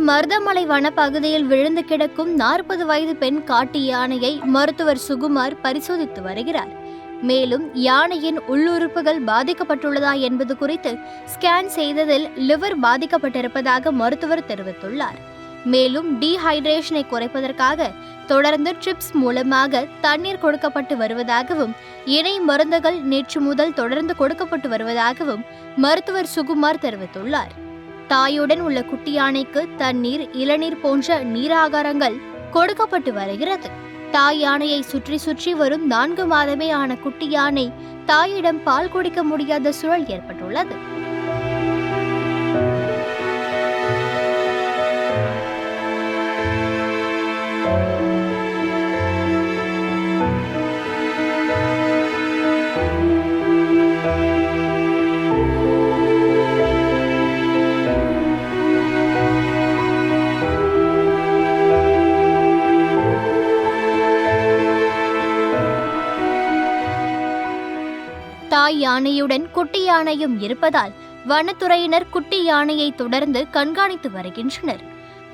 மருதமலை வனப்பகுதியில் விழுந்து கிடக்கும் 40 வயது பெண் காட்டு யானையை மருத்துவர் சுகுமார் பரிசோதித்து வருகிறார். மேலும் யானையின் உள்ளுறுப்புகள் பாதிக்கப்பட்டுள்ளதா என்பது குறித்து ஸ்கேன் செய்ததில் லிவர் பாதிக்கப்பட்டிருப்பதாக மருத்துவர் தெரிவித்துள்ளார். மேலும் டீஹைட்ரேஷனை குறைப்பதற்காக தொடர்ந்து ட்ரிப்ஸ் மூலமாக தண்ணீர் கொடுக்கப்பட்டு வருவதாகவும் இணை மருந்துகள் நேற்று முதல் தொடர்ந்து கொடுக்கப்பட்டு வருவதாகவும் மருத்துவர் சுகுமார் தெரிவித்துள்ளார். தாயுடன் உள்ள குட்டி யானைக்கு தண்ணீர், இளநீர் போன்ற நீராகாரங்கள் கொடுக்கப்பட்டு வருகிறது. தாய் யானையை சுற்றி சுற்றி வரும் 4 மாதமே ஆன குட்டி யானை தாயிடம் பால் குடிக்க முடியாத சூழல் ஏற்பட்டுள்ளது. தாய் யானையுடன் குட்டி யானையும் இருப்பதால் வனத்துறையினர் குட்டி யானையை தொடர்ந்து கண்காணித்து வருகின்றனர்.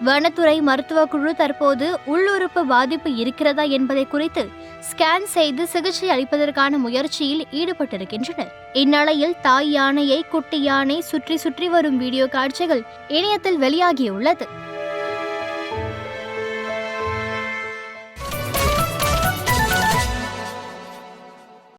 வனத்துறை மருத்துவ குழு தற்போது உள்ளுறுப்பு பாதிப்பு இருக்கிறதா என்பதை குறித்து ஸ்கேன் செய்து சிகிச்சை அளிப்பதற்கான முயற்சியில் ஈடுபட்டிருக்கின்றனர். இந்நிலையில் தாய் யானையை குட்டி யானை சுற்றி சுற்றி வரும் வீடியோ காட்சிகள் இணையத்தில் வெளியாகியுள்ளது.